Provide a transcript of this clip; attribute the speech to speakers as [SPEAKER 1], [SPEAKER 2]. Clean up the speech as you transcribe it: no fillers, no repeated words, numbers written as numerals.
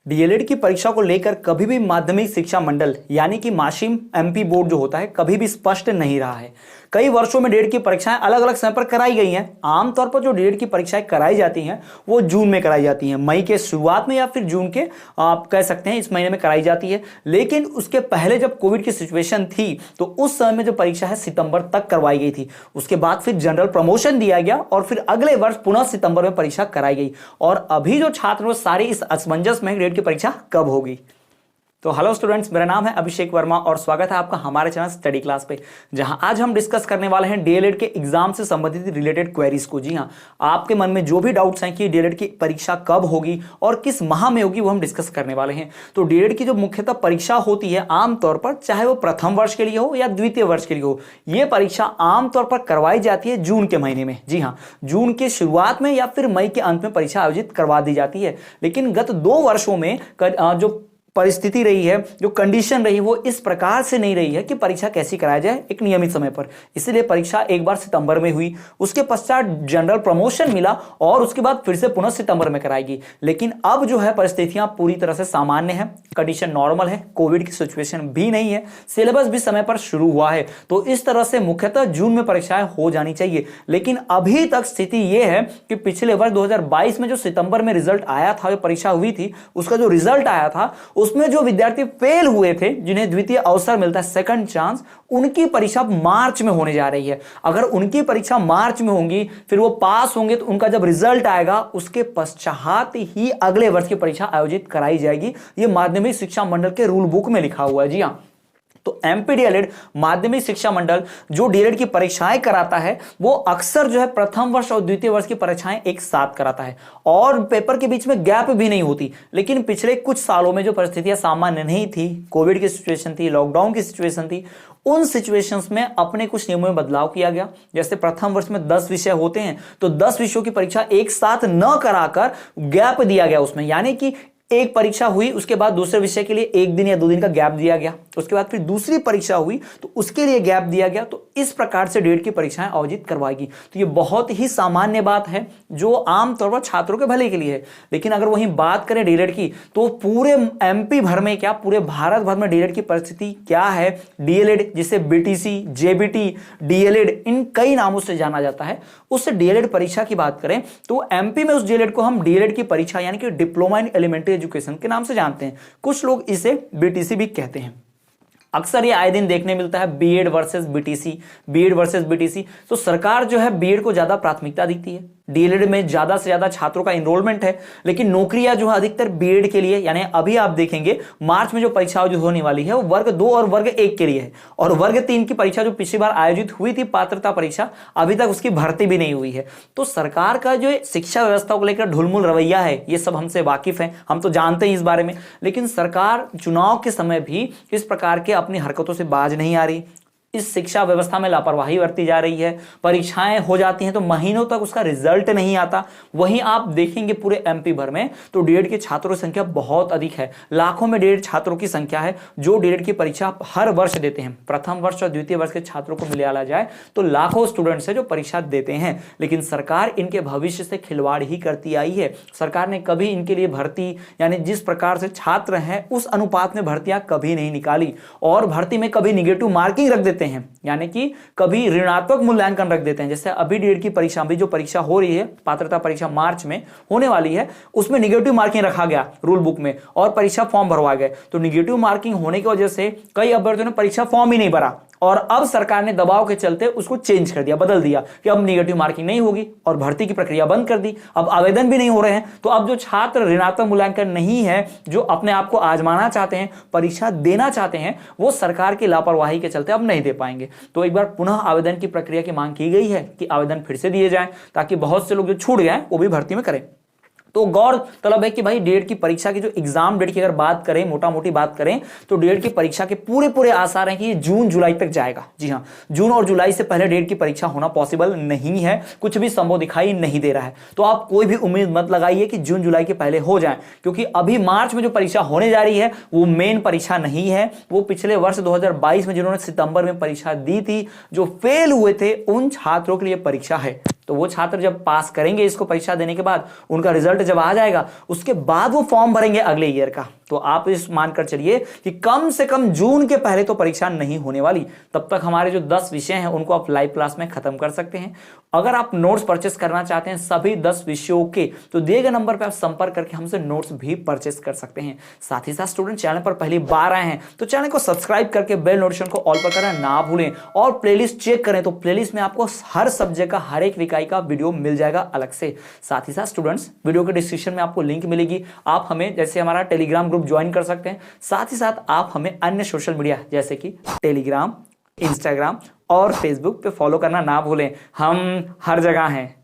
[SPEAKER 1] DElEd की परीक्षा को लेकर कभी भी माध्यमिक शिक्षा मंडल यानी कि माशिम एमपी बोर्ड जो होता है कभी भी स्पष्ट नहीं रहा है। कई वर्षों में डीएलएड की परीक्षाएं अलग अलग समय पर कराई गई हैं। आमतौर पर जो डीएलएड की परीक्षाएं कराई जाती हैं वो जून में कराई जाती हैं, मई के शुरुआत में या फिर जून के आप कह सकते हैं इस महीने में कराई जाती है। लेकिन उसके पहले जब कोविड की सिचुएशन थी तो उस समय में जो परीक्षा है सितंबर तक करवाई गई थी। उसके बाद फिर जनरल प्रमोशन दिया गया और फिर अगले वर्ष पुनः सितंबर में परीक्षा कराई गई। और अभी जो छात्र सारे इस असमंजस में डीएलएड की परीक्षा कब होगी। तो हेलो स्टूडेंट्स, मेरा नाम है अभिषेक वर्मा और स्वागत है आपका हमारे चैनल स्टडी क्लास पे, जहां आज हम डिस्कस करने वाले हैं डीएलएड के एग्जाम से संबंधित रिलेटेड क्वेरीज को। जी हां, आपके मन में जो भी डाउट्स हैं कि डीएलएड की परीक्षा कब होगी और किस माह में होगी वो हम डिस्कस करने वाले हैं। तो डीएलएड की जो मुख्यतः परीक्षा होती है आमतौर पर, चाहे वो प्रथम वर्ष के लिए हो या द्वितीय वर्ष के लिए हो, ये परीक्षा आमतौर पर करवाई जाती है जून के महीने में। जी हाँ, जून के शुरुआत में या फिर मई के अंत में परीक्षा आयोजित करवा दी जाती है। लेकिन गत 2 वर्षों में जो परिस्थिति रही है, जो कंडीशन रही, वो इस प्रकार से नहीं रही है कि परीक्षा कैसी कराया जाए एक नियमित समय पर। इसलिए परीक्षा एक बार सितंबर में हुई, उसके पश्चात जनरल प्रमोशन मिला और उसके बाद फिर से पुनः सितंबर में कराएगी। लेकिन अब जो है परिस्थितियां पूरी तरह से सामान्य है, कंडीशन नॉर्मल है, कोविड की सिचुएशन भी नहीं है, सिलेबस भी समय पर शुरू हुआ है। तो इस तरह से मुख्यतः जून में परीक्षाएं हो जानी चाहिए। लेकिन अभी तक स्थिति यह है कि पिछले वर्ष 2022 में जो सितंबर में रिजल्ट आया था, जो परीक्षा हुई थी, उसका जो रिजल्ट आया था उसमें जो विद्यार्थी फेल हुए थे, जिन्हें द्वितीय अवसर मिलता है, सेकंड चांस, उनकी परीक्षा मार्च में होने जा रही है। अगर उनकी परीक्षा मार्च में होंगी, फिर वो पास होंगे, तो उनका जब रिजल्ट आएगा उसके पश्चात ही अगले वर्ष की परीक्षा आयोजित कराई जाएगी। ये माध्यमिक शिक्षा मंडल के रूल बुक में लिखा हुआ है। जी हाँ, तो एमपी डीएलएड माध्यमिक शिक्षा मंडल जो डीएलएड की परीक्षाएं कराता है वो अक्सर जो है प्रथम वर्ष और द्वितीय वर्ष की परीक्षाएं एक साथ कराता है और पेपर के बीच में गैप भी नहीं होती। लेकिन पिछले कुछ सालों में जो परिस्थितियां सामान्य नहीं थी, कोविड की सिचुएशन थी, लॉकडाउन की सिचुएशन थी, उन सिचुएशंस में अपने कुछ नियमों में बदलाव किया गया। जैसे प्रथम वर्ष में 10 विषय होते हैं तो 10 विषयों की परीक्षा एक साथ न कराकर गैप दिया गया उसमें, यानी कि एक परीक्षा हुई, उसके बाद दूसरे विषय के लिए 1 दिन या 2 दिन का गैप दिया गया, उसके बाद फिर दूसरी परीक्षा हुई तो उसके लिए गैप दिया गया। तो इस प्रकार से डीएलएड की परीक्षाएं आयोजित करवाएगी। तो ये बहुत ही सामान्य बात है जो आमतौर पर छात्रों के भले के लिए है। लेकिन अगर वहीं बात करें डीएलएड की, तो पूरे एमपी भर में क्या पूरे भारत भर में डीएलएड की परिस्थिति क्या है। डीएलएड जिसे बीटीसी, जेबीटी, डीएलएड इन कई नामों से जाना जाता है, उस डीएलएड परीक्षा की बात करें तो एमपी में उस डीएलएड को हम डीएलएड की परीक्षा यानी कि डिप्लोमा इन एलिमेंट्री एजुकेशन के नाम से जानते हैं। कुछ लोग इसे बीटीसी भी कहते हैं। अक्सर ये आए दिन देखने मिलता है BEd versus BTC, BEd versus BTC. तो सरकार जो है बीएड को ज्यादा प्राथमिकता देती है, डीएलएड में ज्यादा से ज्यादा छात्रों का एनरोलमेंट है, लेकिन नौकरियां जो है अधिकतर बीएड के लिए, यानी अभी आप देखेंगे मार्च में जो परीक्षा जो होने वाली है वो वर्ग 2 और वर्ग 1 के लिए है। और वर्ग 3 की परीक्षा जो पिछली बार आयोजित हुई थी, पात्रता परीक्षा, अभी तक उसकी भर्ती भी नहीं हुई है। तो सरकार का जो शिक्षा व्यवस्था को लेकर ढुलमुल रवैया है, ये सब हमसे वाकिफ है, हम तो जानते हैं इस बारे में। लेकिन सरकार चुनाव के समय भी इस प्रकार के अपनी हरकतों से बाज नहीं आ रही। इस शिक्षा व्यवस्था में लापरवाही बरती जा रही है। परीक्षाएं हो जाती हैं तो महीनों तक उसका रिजल्ट नहीं आता। वहीं आप देखेंगे पूरे एमपी भर में तो डीएलएड के छात्रों की संख्या बहुत अधिक है, लाखों में डीएलएड छात्रों की संख्या है जो डीएलएड की परीक्षा हर वर्ष देते हैं। प्रथम वर्ष और द्वितीय वर्ष के छात्रों को मिलाया जाए तो लाखों स्टूडेंट्स है जो परीक्षा देते हैं। लेकिन सरकार इनके भविष्य से खिलवाड़ ही करती आई है। सरकार ने कभी इनके लिए भर्ती यानी जिस प्रकार से छात्र हैं उस अनुपात में भर्तियां कभी नहीं निकाली और भर्ती में कभी निगेटिव मार्किंग रख देते हैं, यानी कि कभी ऋणात्मक मूल्यांकन रख देते हैं। जैसे अभी डीएलएड की परीक्षा भी जो परीक्षा हो रही है, पात्रता परीक्षा मार्च में होने वाली है, उसमें निगेटिव मार्किंग रखा गया रूल बुक में और परीक्षा फॉर्म भरवा गए। तो निगेटिव मार्किंग होने की वजह से कई अभ्यर्थियों ने परीक्षा फॉर्म ही नहीं भरा और अब सरकार ने दबाव के चलते उसको चेंज कर दिया, बदल दिया कि अब निगेटिव मार्किंग नहीं होगी और भर्ती की प्रक्रिया बंद कर दी। अब आवेदन भी नहीं हो रहे हैं। तो अब जो छात्र ऋणात्मक मूल्यांकन नहीं है, जो अपने आप को आजमाना चाहते हैं, परीक्षा देना चाहते हैं, वो सरकार की लापरवाही के चलते अब नहीं दे पाएंगे। तो एक बार पुनः आवेदन की प्रक्रिया की मांग की गई है कि आवेदन फिर से दिए जाएं ताकि बहुत से लोग जो छूट गए वो भी भर्ती में करें। तो गौरतलब है कि भाई डीएलएड की परीक्षा की जो एग्जाम डेट की अगर बात करें, मोटा मोटी बात करें, तो डीएलएड की परीक्षा के पूरे आसार हैं कि ये जून जुलाई तक जाएगा। जी हाँ, जून और जुलाई से पहले डीएलएड की परीक्षा होना पॉसिबल नहीं है, कुछ भी संभव दिखाई नहीं दे रहा है। तो आप कोई भी उम्मीद मत लगाइए कि जून जुलाई के पहले हो जाए, क्योंकि अभी मार्च में जो परीक्षा होने जा रही है वो मेन परीक्षा नहीं है। वो पिछले वर्ष 2022 में जिन्होंने सितंबर में परीक्षा दी थी, जो फेल हुए थे, उन छात्रों के लिए परीक्षा है। तो वो छात्र जब पास करेंगे इसको परीक्षा देने के बाद, उनका रिजल्ट रिजल्ट जब आ जाएगा उसके बाद वो फॉर्म भरेंगे अगले ईयर का। तो आप इस मानकर चलिए कि कम से कम जून के पहले तो परीक्षा नहीं होने वाली। तब तक हमारे जो 10 विषय हैं उनको आप लाइव क्लास में खत्म कर सकते हैं। अगर आप नोट्स परचेस करना चाहते हैं सभी 10 विषयों के, तो दिए गए नंबर पर आप संपर्क करके हमसे नोट्स भी परचेस कर सकते हैं। साथ ही साथ स्टूडेंट चैनल पर पहली बार आए हैं तो चैनल को सब्सक्राइब करके बेल नोटिफिकेशन को ऑल पर करना ना भूलें, और प्लेलिस्ट चेक करें तो प्लेलिस्ट में आपको हर सब्जेक्ट का हर एक विषय का वीडियो मिल जाएगा अलग से। साथ ही साथ स्टूडेंट्स वीडियो के डिस्क्रिप्शन में आपको लिंक मिलेगी, आप हमें जैसे हमारा टेलीग्राम ग्रुप ज्वाइन कर सकते हैं। साथ ही साथ आप हमें अन्य सोशल मीडिया जैसे कि टेलीग्राम, इंस्टाग्राम और फेसबुक पे फॉलो करना ना भूलें, हम हर जगह हैं।